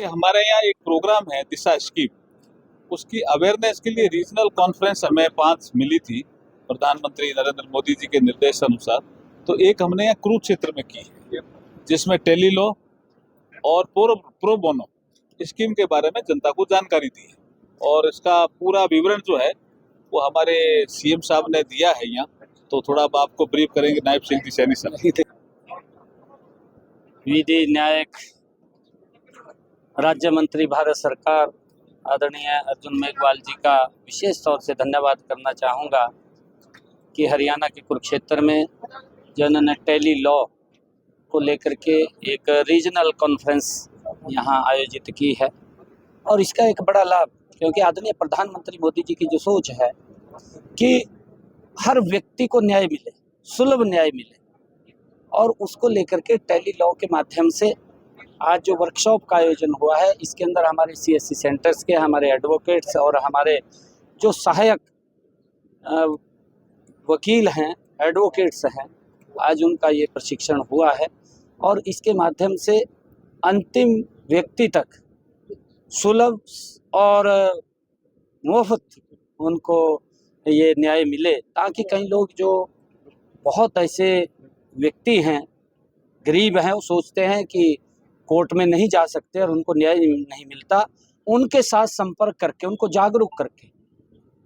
हमारे यहाँ एक प्रोग्राम है दिशा स्कीम, उसकी अवेयरनेस के लिए रीजनल कॉन्फ्रेंस हमें 5 मिली थी प्रधानमंत्री नरेंद्र मोदी जी के निर्देश अनुसार। तो एक हमने यहाँ कुरुक्षेत्र में की है, जिसमें टेलीलॉ और प्रो बोनो स्कीम के बारे में जनता को जानकारी दी है। और इसका पूरा विवरण जो है वो हमारे सीएम साहब ने दिया है यहाँ, तो थोड़ा अब आपको ब्रीफ करेंगे नायब सिंह जी सैनी सर। विधि न्यायिक राज्य मंत्री भारत सरकार आदरणीय अर्जुन मेघवाल जी का विशेष तौर से धन्यवाद करना चाहूँगा कि हरियाणा के कुरुक्षेत्र में जिन्होंने टेली लॉ को लेकर के एक रीजनल कॉन्फ्रेंस यहाँ आयोजित की है। और इसका एक बड़ा लाभ, क्योंकि आदरणीय प्रधानमंत्री मोदी जी की जो सोच है कि हर व्यक्ति को न्याय मिले, सुलभ न्याय मिले, और उसको लेकर के टेली लॉ के माध्यम से आज जो वर्कशॉप का आयोजन हुआ है, इसके अंदर हमारे सीएससी सेंटर्स के हमारे एडवोकेट्स और हमारे जो सहायक वकील हैं, एडवोकेट्स हैं, आज उनका ये प्रशिक्षण हुआ है। और इसके माध्यम से अंतिम व्यक्ति तक सुलभ और मुफ्त उनको ये न्याय मिले, ताकि कई लोग जो बहुत ऐसे व्यक्ति हैं, गरीब हैं, वो सोचते हैं कि कोर्ट में नहीं जा सकते और उनको न्याय नहीं मिलता। उनके साथ संपर्क करके, उनको जागरूक करके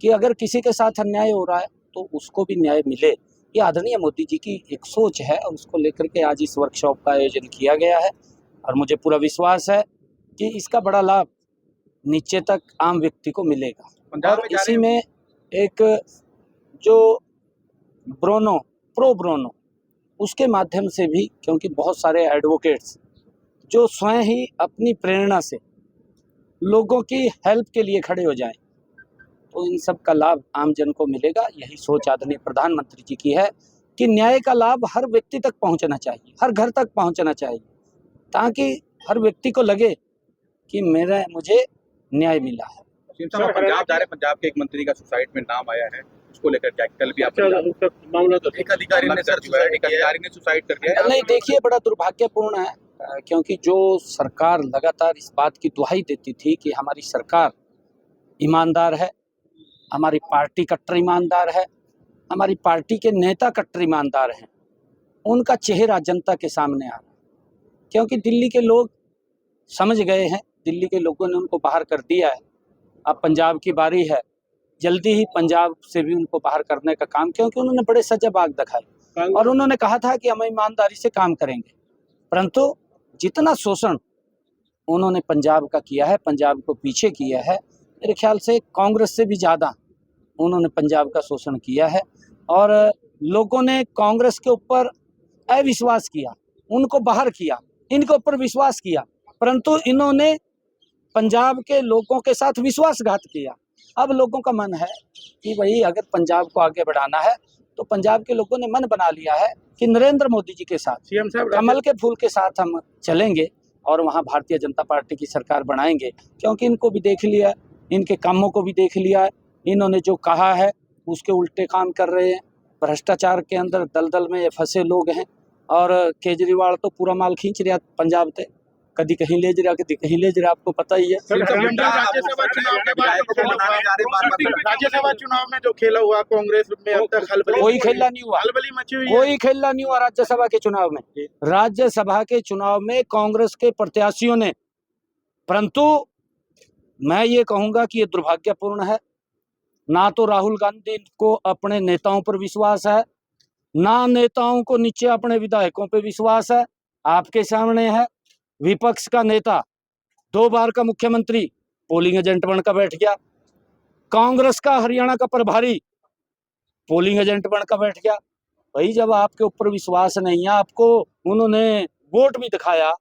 कि अगर किसी के साथ अन्याय हो रहा है तो उसको भी न्याय मिले, ये आदरणीय मोदी जी की एक सोच है। और उसको लेकर के आज इस वर्कशॉप का आयोजन किया गया है, और मुझे पूरा विश्वास है कि इसका बड़ा लाभ नीचे तक आम व्यक्ति को मिलेगा। और इसी में एक जो प्रो ब्रोनो उसके माध्यम से भी, क्योंकि बहुत सारे एडवोकेट्स जो स्वयं ही अपनी प्रेरणा से लोगों की हेल्प के लिए खड़े हो जाएं, तो इन सब का लाभ आम जन को मिलेगा। यही सोच आदरणीय प्रधानमंत्री जी की है कि न्याय का लाभ हर व्यक्ति तक पहुंचना चाहिए, हर घर तक पहुंचना चाहिए, ताकि हर व्यक्ति को लगे कि मुझे न्याय मिला है। पंजाब जा रहे, पंजाब के एक मंत्री का सुसाइड में नाम आया है, उसको लेकर क्या कल भी मामला तो एक अधिकारी ने सुसाइड कर दिया। नहीं, देखिए, बड़ा दुर्भाग्यपूर्ण है, क्योंकि जो सरकार लगातार इस बात की दुहाई देती थी कि हमारी सरकार ईमानदार है, हमारी पार्टी कट्टर ईमानदार है, हमारी पार्टी के नेता कट्टर ईमानदार हैं, उनका चेहरा जनता के सामने आ रहा है। क्योंकि दिल्ली के लोग समझ गए हैं, दिल्ली के लोगों ने उनको बाहर कर दिया है। अब पंजाब की बारी है, जल्दी ही पंजाब से भी उनको बाहर करने का काम, क्योंकि उन्होंने बड़े सजाबाग दिखाए और उन्होंने कहा था कि हम ईमानदारी से काम करेंगे। परंतु जितना शोषण उन्होंने पंजाब का किया है, पंजाब को पीछे किया है, मेरे ख्याल से कांग्रेस से भी ज़्यादा उन्होंने पंजाब का शोषण किया है। और लोगों ने कांग्रेस के ऊपर अविश्वास किया, उनको बाहर किया, इनके ऊपर विश्वास किया, परंतु इन्होंने पंजाब के लोगों के साथ विश्वासघात किया। अब लोगों का मन है कि भाई अगर पंजाब को आगे बढ़ाना है तो पंजाब के लोगों ने मन बना लिया है कि नरेंद्र मोदी जी के साथ, सीएम साहब कमल के फूल के साथ हम चलेंगे और वहाँ भारतीय जनता पार्टी की सरकार बनाएंगे। क्योंकि इनको भी देख लिया, इनके कामों को भी देख लिया, इन्होंने जो कहा है उसके उल्टे काम कर रहे हैं। भ्रष्टाचार के अंदर दलदल में फंसे लोग हैं, और केजरीवाल तो पूरा माल खींच रहा पंजाब से, कभी कहीं ले जा रहा, कभी कहीं ले जा रहा, आपको पता ही है। राज्यसभा चुनाव में जो खेला हुआ कांग्रेस में अब तक कोई खेला नहीं हुआ, कोई खेला नहीं हुआ राज्यसभा के चुनाव में। राज्यसभा के चुनाव में कांग्रेस के प्रत्याशियों ने, परंतु मैं ये कहूंगा कि ये दुर्भाग्यपूर्ण है। ना तो राहुल गांधी को अपने नेताओं पर विश्वास है, ना नेताओं को नीचे अपने विधायकों पर विश्वास है। आपके सामने है, विपक्ष का नेता 2 बार का मुख्यमंत्री पोलिंग एजेंट बनकर बैठ गया, कांग्रेस का हरियाणा का प्रभारी पोलिंग एजेंट बनकर बैठ गया। भाई, जब आपके ऊपर विश्वास नहीं है, आपको उन्होंने वोट भी दिखाया,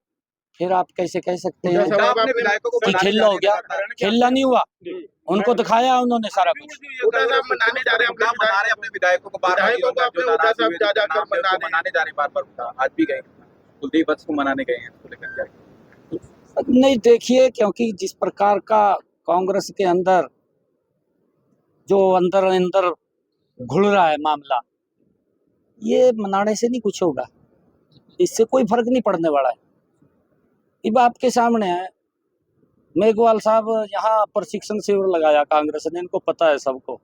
फिर आप कैसे कह सकते हैं कि खेला हो गया? खेला नहीं हुआ, उनको दिखाया उन्होंने सारा कुछ। मनाने जा रहे हैं अपने विधायकों को, आज भी गए कुलदीप वत्स को मनाने गए हैं। नहीं, देखिए, क्योंकि जिस प्रकार का कांग्रेस के अंदर जो अंदर अंदर घुल रहा है मामला, ये मनाने से नहीं कुछ होगा, इससे कोई फर्क नहीं पड़ने वाला है। अब आपके सामने है, मेघवाल साहब यहाँ प्रशिक्षण शिविर लगाया कांग्रेस ने, इनको पता है सबको।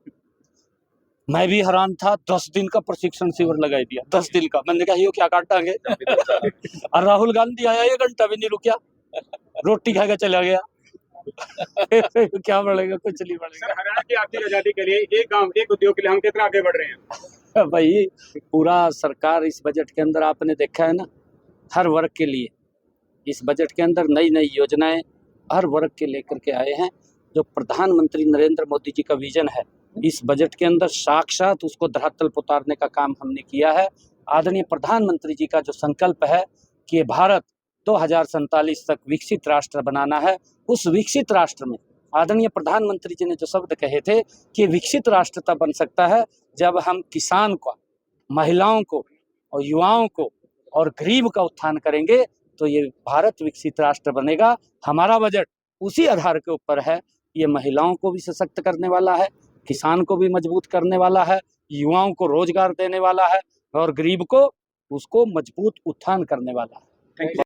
मैं भी हैरान था, 10 दिन का प्रशिक्षण शिविर लगा दिया, 10 दिन का। मैंने कहा ये क्या काटांगे। और राहुल गांधी आया, 1 घंटा भी नहीं रुका, रोटी खाएगा चला गया। क्या बढ़ेगा, कुछ नहीं बढ़ेगा। हरियाणा की आर्थिक आजादी के लिए एक गांव एक उद्योग के लिए हम कितना आगे बढ़ रहे हैं? भाई पूरा सरकार इस बजट के अंदर आपने देखा है ना, हर वर्ग के लिए इस बजट के अंदर नई नई योजनाएं हर वर्ग के लेकर के आए हैं। जो प्रधानमंत्री नरेंद्र मोदी जी का विजन है, इस बजट के अंदर साक्षात उसको धरातल पर उतारने का काम हमने किया है। आदरणीय प्रधानमंत्री जी का जो संकल्प है कि भारत 2047 तक विकसित राष्ट्र बनाना है, उस विकसित राष्ट्र में आदरणीय प्रधानमंत्री जी ने जो शब्द कहे थे कि विकसित राष्ट्र तब बन सकता है जब हम किसान को, महिलाओं को और युवाओं को और गरीब का उत्थान करेंगे, तो ये भारत विकसित राष्ट्र बनेगा। हमारा बजट उसी आधार के ऊपर है। ये महिलाओं को भी सशक्त करने वाला है, किसान को भी मजबूत करने वाला है, युवाओं को रोजगार देने वाला है और गरीब को उसको मजबूत उत्थान करने वाला है।